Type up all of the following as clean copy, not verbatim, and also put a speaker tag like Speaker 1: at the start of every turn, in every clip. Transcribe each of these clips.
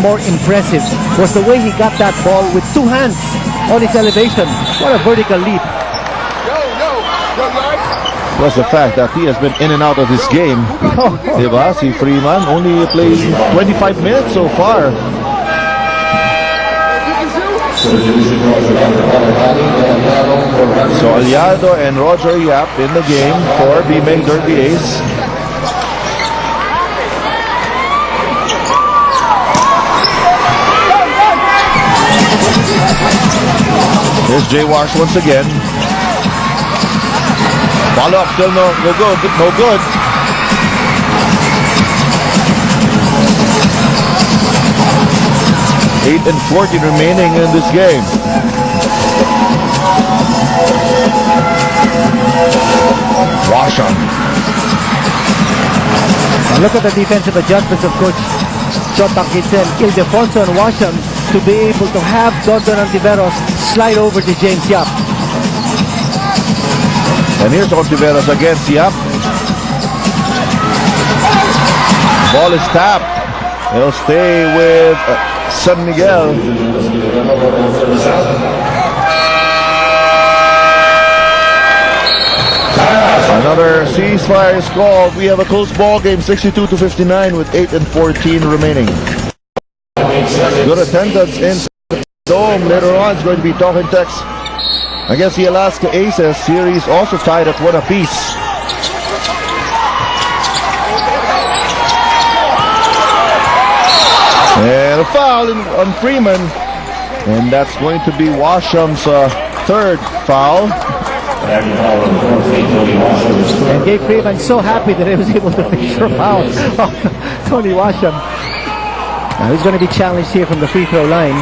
Speaker 1: more impressive was the way he got that ball with 2 hands on his elevation. What a vertical leap.
Speaker 2: Plus the fact that he has been in and out of this game. Diba? Si Freeman only plays 25 minutes so far. So Aliado and Roger Yap in the game for B-Meg Derby Ace. Here's Jay Wash once again. Follow up, still no good, no good. Eight and 14 remaining in this game. Washam.
Speaker 1: And look at the defensive adjustments of Coach Chotang Kitsen, Ildefonso and Washam to be able to have Dondon Antiveros slide over to James Yap.
Speaker 2: And here's Ontiveros against Yap. Ball is tapped. He'll stay with San Miguel. Another ceasefire is called. We have a close ball game, 62-59 with 8 and 14 remaining. Good attendance in the Dome. Later on, it's going to be Talking Tex against the Alaska Aces. Series also tied at 1 apiece. And a foul on Freeman. And that's going to be Washam's 3rd foul.
Speaker 1: And Gabe Freeman so happy that he was able to fix a foul of Tony Washam. He's going to be challenged here from the free throw line.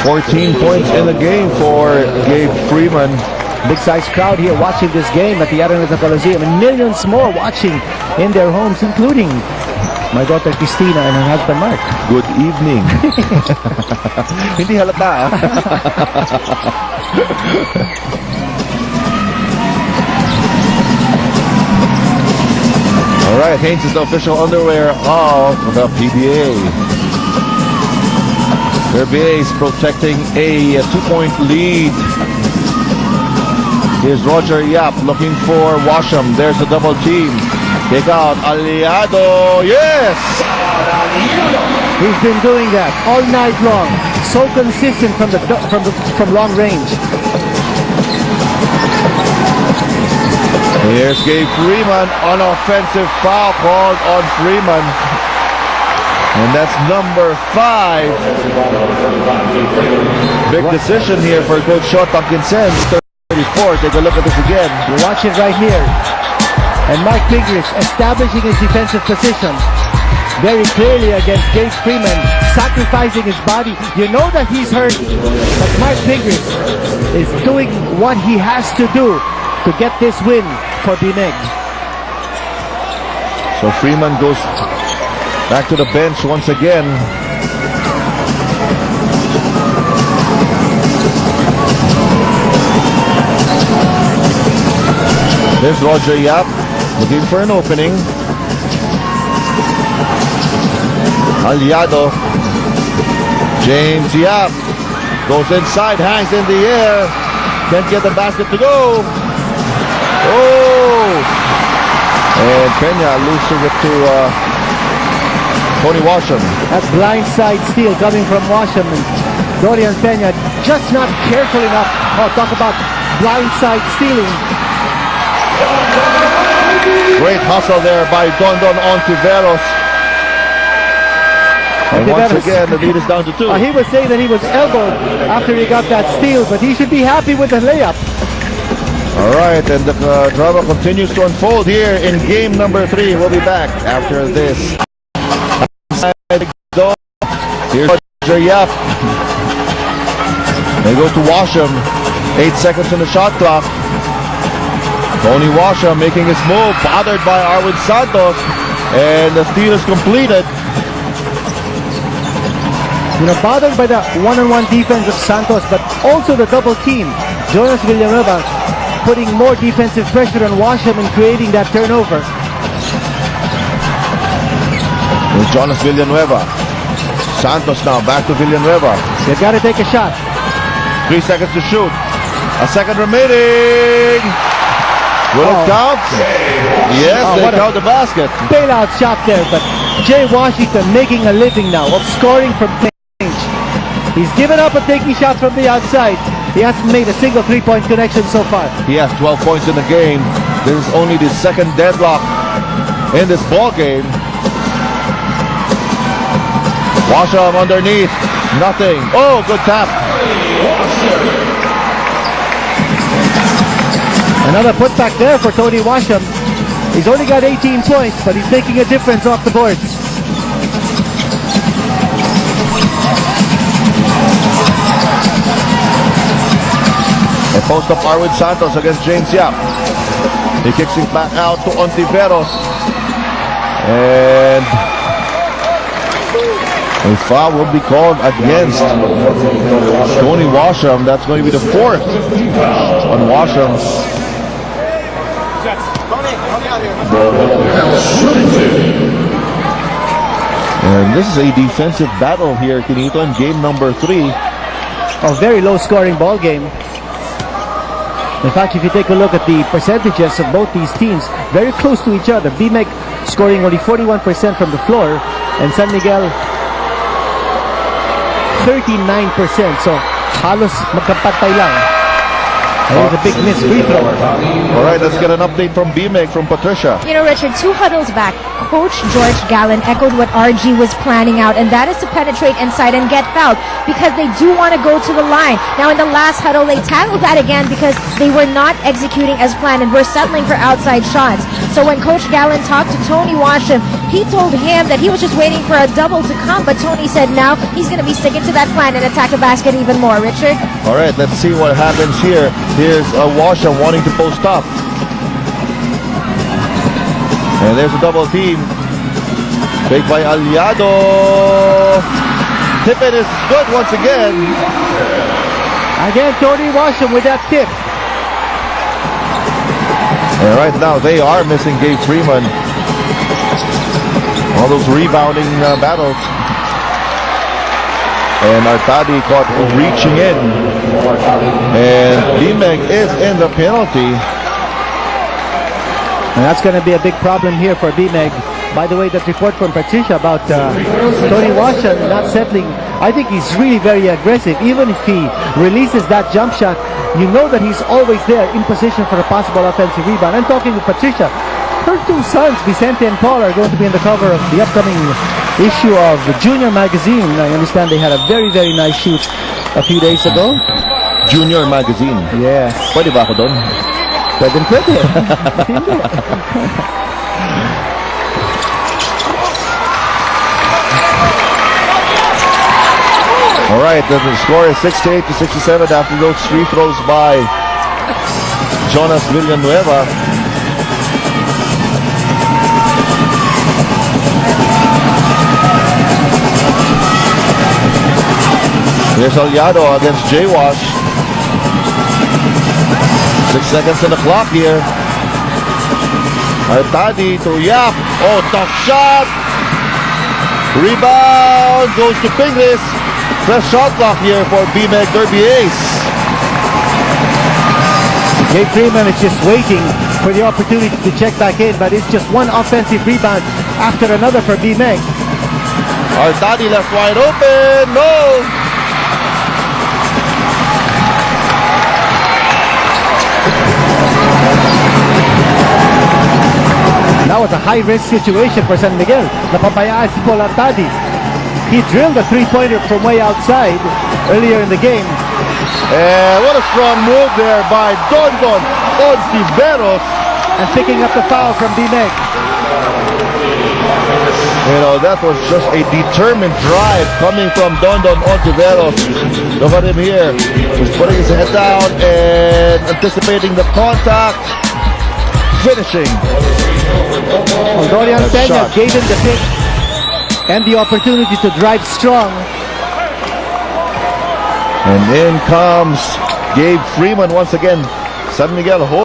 Speaker 2: $14 points in the game for Gabe Freeman.
Speaker 1: Big size crowd here watching this game at the Araneta Coliseum, and millions more watching in their homes, including my daughter Christina and her husband Mark.
Speaker 2: Good evening. Hindi halata. All right, Haynes is the official underwear of the PBA. Their PBA is protecting a 2-point lead. Here's Roger Yap looking for Washam. There's a double team. Take out Aliado. Yes!
Speaker 1: He's been doing that all night long. So consistent from long range.
Speaker 2: Here's Gabe Freeman. Unoffensive foul called on Freeman. And that's number 5. Big decision here for Coach Chotang Kitsen. 34. Take a look at this again.
Speaker 1: You watch it right here. And Mark Pingrish establishing his defensive position very clearly against Gabe Freeman, sacrificing his body. You know that he's hurt, but Mark Pingrish is doing what he has to do to get this win for B-Meg.
Speaker 2: So Freeman goes back to the bench once again. There's Roger Yap looking for an opening. Aliado. James Yap goes inside, hangs in the air. Can't get the basket to go. Oh! And Peña losing it to Tony Washam.
Speaker 1: That blindside steal coming from Washam. And Dorian Peña just not careful enough. Oh, talk about blindside stealing.
Speaker 2: Great hustle there by Dondon Ontiveros. And once again, the lead is down to 2.
Speaker 1: He was saying that he was elbowed after he got that steal, but he should be happy with the layup.
Speaker 2: All right, and the drama continues to unfold here in game number 3. We'll be back after this. Here's Roger Yap. They go to Washam. 8 seconds on the shot clock. Tony Washam making his move, bothered by Arwin Santos, and the steal is completed.
Speaker 1: You know, bothered by the one-on-one defense of Santos, but also the double team. Jonas Villanueva putting more defensive pressure on Washam and creating that turnover.
Speaker 2: With Jonas Villanueva. Santos now back to Villanueva.
Speaker 1: They've got to take a shot.
Speaker 2: 3 seconds to shoot. A second remaining. Will it count? Yes, they count the basket.
Speaker 1: Bailout shot there, but Jay Washington making a living now of scoring from range. He's given up on taking shots from the outside. He hasn't made a single three-point connection so far.
Speaker 2: He has 12 points in the game. This is only the second deadlock in this ball game. Washam underneath. Nothing. Oh, good tap.
Speaker 1: Another putback there for Tony Washam. He's only got 18 points, but he's making a difference off the boards.
Speaker 2: A post-up Arwin Santos against James Yap. He kicks it back out to Ontiveros. And a foul will be called against Tony Washam. That's going to be the fourth on Washam. And this is a defensive battle here, Kinito, in game number 3.
Speaker 1: A very low scoring ball game. In fact, if you take a look at the percentages of both these teams, very close to each other. BMEC scoring only 41% from the floor, and San Miguel 39%. So halos magkapatay lang. There's a big miss free throw.
Speaker 2: All right, let's get an update from BMEC, from Patricia.
Speaker 3: You know, Richard, 2 huddles back, Coach George Gallen echoed what RG was planning out, and that is to penetrate inside and get fouled because they do want to go to the line. Now, in the last huddle, they tackled that again because they were not executing as planned and were settling for outside shots. So when Coach Gallen talked to Tony Washam, he told him that he was just waiting for a double to come, but Tony said now he's going to be sticking to that plan and attack the basket even more. Richard?
Speaker 2: All right, let's see what happens here. Here's Washam wanting to post up. And there's a double team. Fake by Aliado. Tip-in is good once again.
Speaker 1: Again, Tony Washam with that tip.
Speaker 2: And right now they are missing Gabe Freeman. All those rebounding battles. And Artadi caught reaching in. And BMEC is in the penalty.
Speaker 1: And that's going to be a big problem here for BMEC. By the way, that report from Patricia about Tony Washam not settling, I think he's really very aggressive. Even if he releases that jump shot, you know that he's always there in position for a possible offensive rebound. I'm talking with Patricia. Her 2 sons, Vicente and Paul, are going to be in the cover of the upcoming issue of the Junior magazine. I understand they had a very, very nice shoot a few days ago.
Speaker 2: Junior magazine.
Speaker 1: Yes.
Speaker 2: Pwede ba ako doon?
Speaker 1: Pwede. Hindi.
Speaker 2: All right, the score is 68 to 67 after those free throws by Jonas Villanueva. Here's Aliado against J-Wash. 6 seconds on the clock here. Artadi to Yap. Oh, tough shot. Rebound goes to Pinglis. Fresh shot clock here for BMEC Derby Ace.
Speaker 1: Gabe Freeman is just waiting for the opportunity to check back in, but it's just one offensive rebound after another for BMEC.
Speaker 2: Artadi left wide open. No.
Speaker 1: That was a high-risk situation for San Miguel. Napapayaan si Paul Artadi. He drilled a three-pointer from way outside earlier in the game.
Speaker 2: And what a strong move there by Don Ontiveros.
Speaker 1: And picking up the foul from BMEC.
Speaker 2: You know, that was just a determined drive coming from Don Ontiveros. Look at him here. He's putting his head down and anticipating the contact. Finishing.
Speaker 1: Dorian Peña gave him the pick and the opportunity to drive strong.
Speaker 2: And in comes Gabe Freeman once again. San Miguel